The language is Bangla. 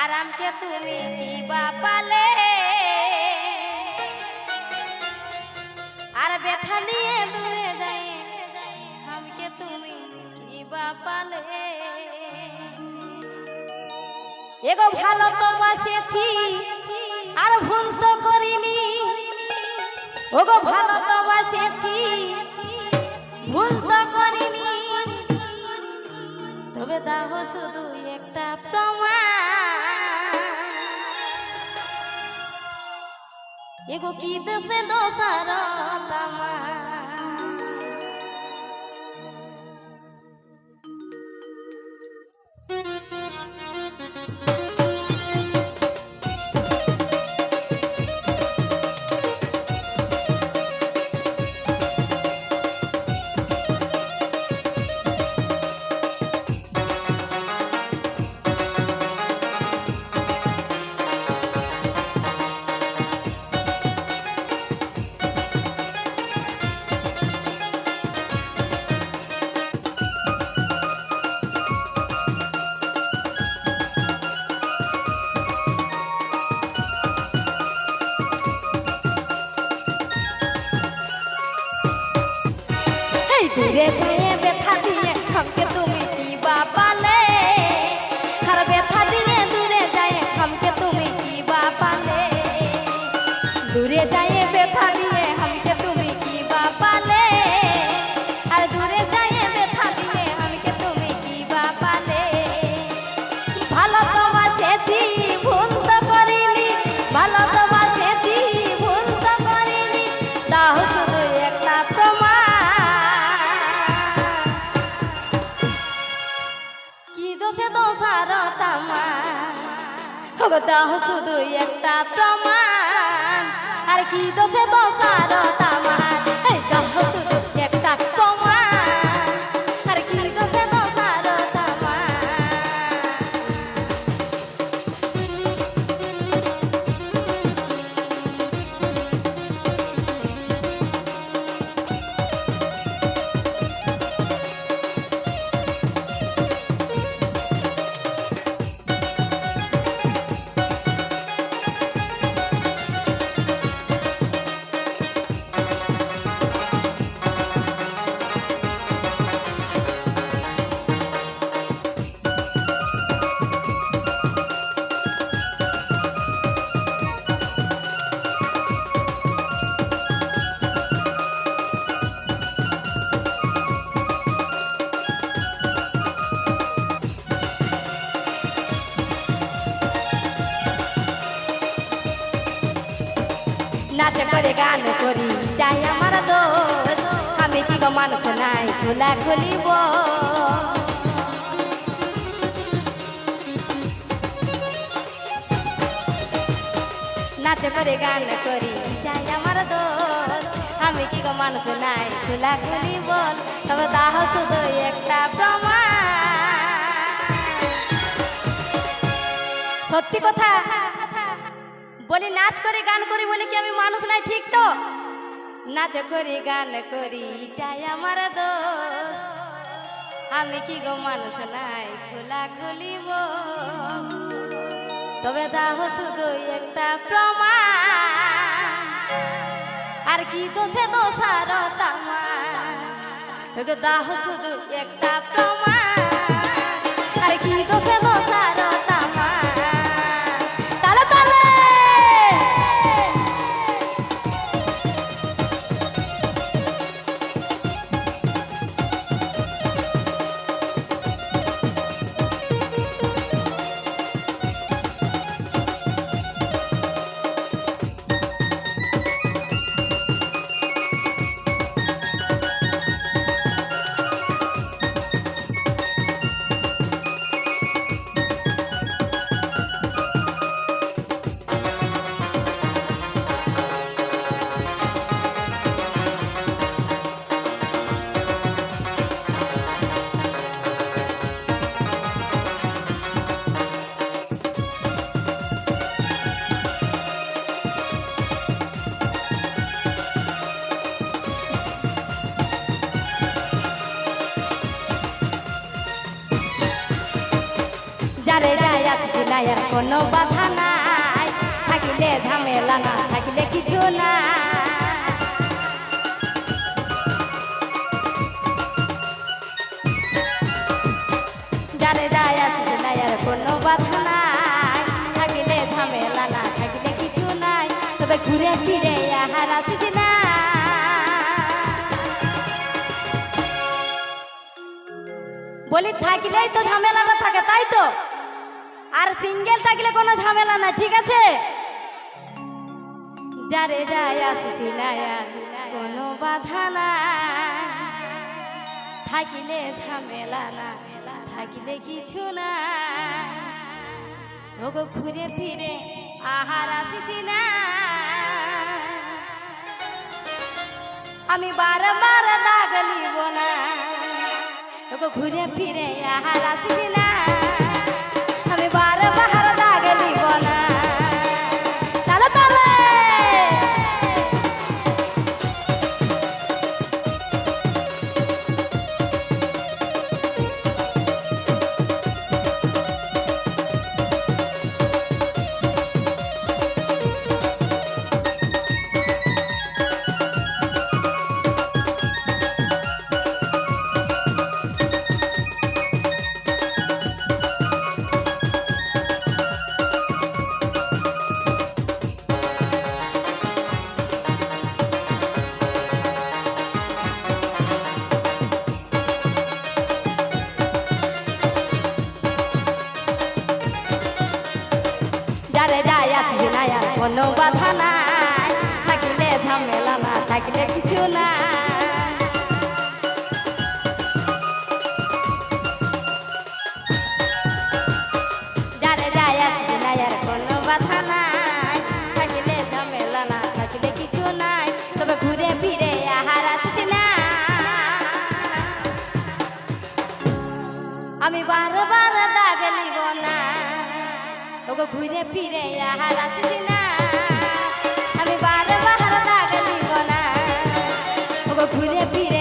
আরামকে তুমি কি বা পালে, আর ব্যথা নিয়ে দূরে যাই আমাকে তুমি কি বা পালে। এগো ভালো তো বাসেছি আর ভুল তো করিনি, ওগো ভালো তো বাসেছি ভুল তো করিনি, তবে দাও শুধু একটা প্রমাণ। এগো কি দেশে দোষার আমার, দূরে যেয়ে ব্যথা দিয়ে আমাকে তুমি কি বা পালে, আর ব্যথা দিয়ে দূরে যায় আমাকে তুমি কি বা পালে, দূরে যায় ব্যথা দিয়ে আমাকে তুমি কি বা পালে, আর দূরে যায় ব্যথা দিয়ে আমাকে তুমি কি বা পালে। ভালো তো বাসেছি ভুল তো করিনি, ভালো তো বাসেছি ভুল তো করিনি, দাও শুধু একটা প্রমাণ। দাও শুধু একটা প্রমাণ, আর কি দোষে দোষার তামার, দাও শুধু একটা প্রমাণ, আর কি দোষে দোষার তামার। নাচ করে গান করি যাই আমার দোষ, আমি কি গো মানুষ নাই খোলা খুলিব। নাচ করে গান করি যাই আমার দোষ, আমি কি গো মানুষ নাই খোলা খুলিব, তবে দাহ শুধু একটা প্রমাণ। সত্যি কথা বলি, নাচ করি গান করি বলে কি আমি মানুষ নাই, ঠিক তো? নাচ করি গান করি এটাই আমার দোষ, আমি কি গো মানুষ নাই খোলা খুলিব, তবে দাও শুধু একটা প্রমাণ, আর কি দোষে দোষার তামার, দাও শুধু একটা প্রমাণ, আর কি দোষে দোষার তামার। তালে তালে যারে যায় আসিস না আর কোনো বাধা নাই থাকিলে ঝামেলা না থাকিলে কিছু না যারে যায় আসিস না আর কোনো বাধা নাই থাকিলে ঝামেলা না থাকিলে কিছু নাই তবে ঘুরে ফিরে আহার আসিস না বলি থাকলেই তো ঝামেলাটা থাকে তাই তো আর সিঙ্গেল থাকলে কোনো ঝামেলা না ঠিক আছে যারে যায় আসিস না কোনো বাধা না থাকিলে ঝামেলা না থাকিলে কিছু না ওগো ঘুরে ফিরে আহার আসিস না আমি বারবার দাগ লিব না ওগো ঘুরে ফিরে আহার আসিস না আমি বারবার দাগ লিব না তালে তালে যারে যায় আসিস না আর কোনো বাধা নাই থাকিলে ঝামেলা না থাকিলে কিছু না যারে যায় আসিস না আর কোনো বাধা নাই থাকিলে ঝামেলা না থাকিলে কিছু নাই তবে ঘুরে ফিরে আহার আসিস না আমি বারবার দাগ লিব না ওগো ঘুরে ফিরে আহার আসিস না আমি বারবার দাগ লিব না ওগো ঘুরে ফিরে